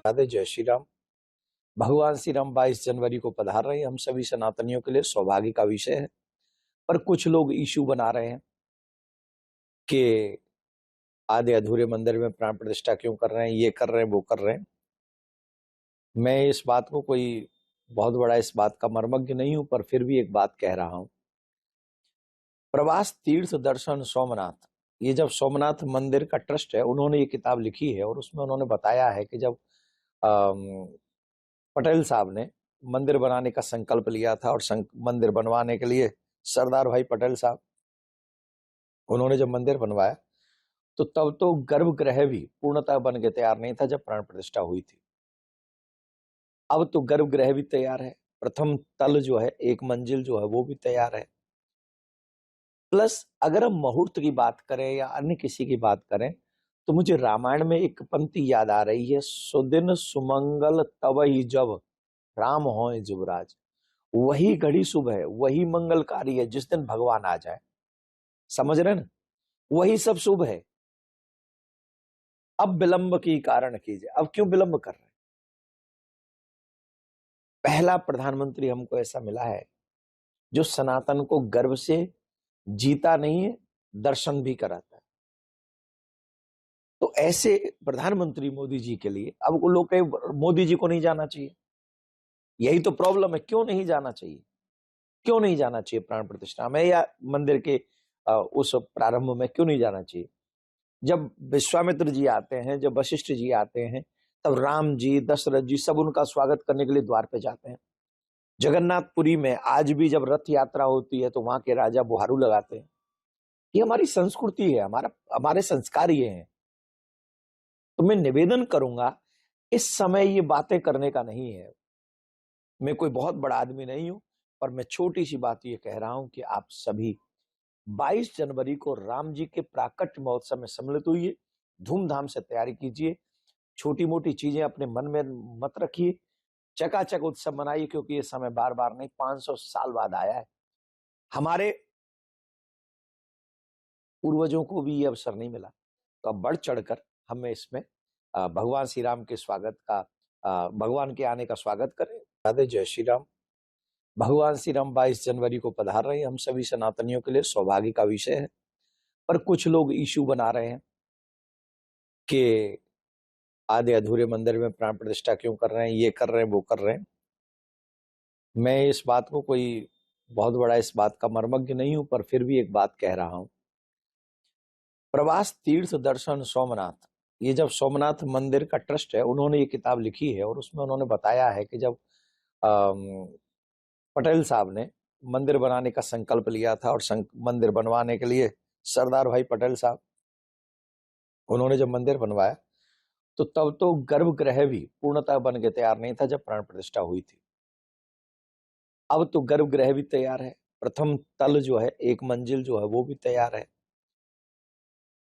राधे, जय श्री राम। भगवान श्री राम 22 जनवरी को पधार रहे हैं। हम सभी सनातनियों के लिए सौभाग्य का विषय है। पर कुछ लोग इशू बना रहे हैं कि आधे अधूरे मंदिर में प्राण प्रतिष्ठा क्यों कर रहे हैं, ये कर रहे हैं, वो कर रहे हैं। मैं इस बात को कोई बहुत बड़ा इस बात का मर्मज्ञ नहीं हूं, पर फिर भी एक बात कह रहा हूं। प्रवास तीर्थ दर्शन सोमनाथ, ये जब सोमनाथ मंदिर का ट्रस्ट है, उन्होंने ये किताब लिखी है और उसमें उन्होंने बताया है कि जब पटेल साहब ने मंदिर बनाने का संकल्प लिया था और मंदिर बनवाने के लिए सरदार भाई पटेल साहब, उन्होंने जब मंदिर बनवाया तो तब तो गर्भगृह भी पूर्णतः बन के तैयार नहीं था जब प्राण प्रतिष्ठा हुई थी। अब तो गर्भगृह भी तैयार है, प्रथम तल जो है, एक मंजिल जो है, वो भी तैयार है। प्लस अगर हम मुहूर्त की बात करें या अन्य किसी की बात करें तो मुझे रामायण में एक पंक्ति याद आ रही है, सुदिन सुमंगल तवहि जब राम होए जुबराज। वही घड़ी शुभ है, वही मंगलकारी है जिस दिन भगवान आ जाए। समझ रहे ना, वही सब शुभ है। अब विलंब की कारण कीजिए। अब क्यों विलंब कर रहे हैं? पहला प्रधानमंत्री हमको ऐसा मिला है जो सनातन को गर्व से जीता नहीं है, दर्शन भी कराता है। तो ऐसे प्रधानमंत्री मोदी जी के लिए अब लोग कहे मोदी जी को नहीं जाना चाहिए। यही तो प्रॉब्लम है, क्यों नहीं जाना चाहिए? क्यों नहीं जाना चाहिए प्राण प्रतिष्ठा में या मंदिर के उस प्रारंभ में क्यों नहीं जाना चाहिए? जब विश्वामित्र जी आते हैं, जब वशिष्ठ जी आते हैं, तब राम जी, दशरथ जी सब उनका स्वागत करने के लिए द्वार पे जाते हैं। जगन्नाथपुरी में आज भी जब रथ यात्रा होती है तो वहां के राजा बुहारू लगाते हैं। ये हमारी संस्कृति है, हमारे संस्कार ये हैं। तो मैं निवेदन करूंगा, इस समय ये बातें करने का नहीं है। मैं कोई बहुत बड़ा आदमी नहीं हूं, पर मैं छोटी सी बात ये कह रहा हूं कि आप सभी 22 जनवरी को राम जी के प्राकट्य महोत्सव में सम्मिलित हुई, धूमधाम से तैयारी कीजिए। छोटी मोटी चीजें अपने मन में मत रखिए, चकाचक उत्सव मनाइए, क्योंकि ये समय बार बार नहीं, 500 साल बाद आया है। हमारे पूर्वजों को भी ये अवसर नहीं मिला, तो अब बढ़ चढ़कर हमें इसमें भगवान श्री राम के स्वागत का, भगवान के आने का स्वागत करें। राधे, जय श्री राम। भगवान श्री राम 22 जनवरी को पधार रहे हैं। हम सभी सनातनियों के लिए सौभाग्य का विषय है। पर कुछ लोग इशू बना रहे हैं कि आधे अधूरे मंदिर में प्राण प्रतिष्ठा क्यों कर रहे हैं, ये कर रहे हैं, वो कर रहे हैं। मैं इस बात को कोई बहुत बड़ा इस बात का मर्मज्ञ नहीं हूं, पर फिर भी एक बात कह रहा हूं। प्रवास तीर्थ दर्शन सोमनाथ, ये जब सोमनाथ मंदिर का ट्रस्ट है, उन्होंने ये किताब लिखी है और उसमें उन्होंने बताया है कि जब पटेल साहब ने मंदिर बनाने का संकल्प लिया था और मंदिर बनवाने के लिए सरदार भाई पटेल साहब, उन्होंने जब मंदिर बनवाया तो तब तो गर्भगृह भी पूर्णतः बन के तैयार नहीं था जब प्राण प्रतिष्ठा हुई थी। अब तो गर्भगृह भी तैयार है, प्रथम तल जो है, एक मंजिल जो है, वो भी तैयार है।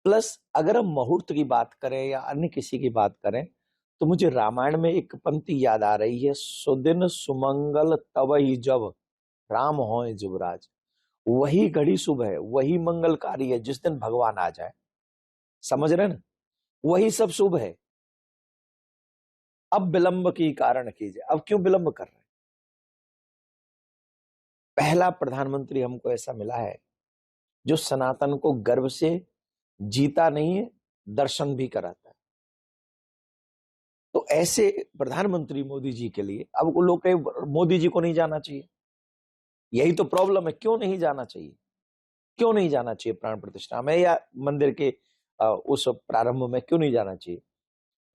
प्लस अगर हम मुहूर्त की बात करें या अन्य किसी की बात करें तो मुझे रामायण में एक पंक्ति याद आ रही है, सुदिन सुमंगल तवहि जब राम होए जुबराज। वही घड़ी शुभ है, वही मंगलकारी है जिस दिन भगवान आ जाए। समझ रहे ना, वही सब शुभ है। अब विलंब की कारण कीजिए। अब क्यों विलंब कर रहे हैं? पहला प्रधानमंत्री हमको ऐसा मिला है जो सनातन को गर्व से जीता नहीं है, दर्शन भी कराता है। तो ऐसे प्रधानमंत्री मोदी जी के लिए अब लोग कहे मोदी जी को नहीं जाना चाहिए। यही तो प्रॉब्लम है, क्यों नहीं जाना चाहिए? क्यों नहीं जाना चाहिए प्राण प्रतिष्ठा में या मंदिर के उस प्रारंभ में क्यों नहीं जाना चाहिए?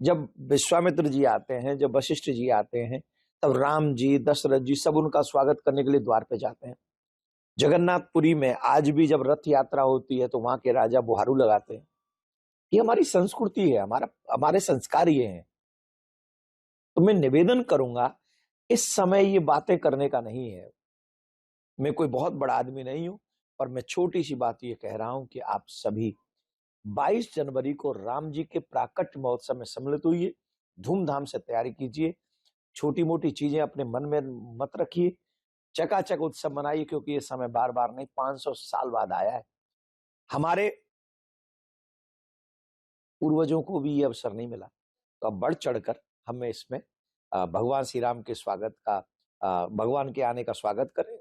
जब विश्वामित्र जी आते हैं, जब वशिष्ठ जी आते हैं, तब राम जी, दशरथ जी सब उनका स्वागत करने के लिए द्वार पे जाते हैं। जगन्नाथपुरी में आज भी जब रथ यात्रा होती है तो वहां के राजा बुहारू लगाते हैं। ये हमारी संस्कृति है, हमारे संस्कार ये हैं। तो मैं निवेदन करूंगा, इस समय ये बातें करने का नहीं है। मैं कोई बहुत बड़ा आदमी नहीं हूं, पर मैं छोटी सी बात ये कह रहा हूं कि आप सभी 22 जनवरी को राम जी के प्राकट्य महोत्सव में सम्मिलित हुई, धूमधाम से तैयारी कीजिए। छोटी मोटी चीजें अपने मन में मत रखिए, चकाचक उत्सव मनाइए, क्योंकि ये समय बार बार नहीं, 500 साल बाद आया है। हमारे पूर्वजों को भी ये अवसर नहीं मिला, तो अब बढ़ चढ़कर हमें इसमें भगवान श्री राम के स्वागत का भगवान के आने का स्वागत करें।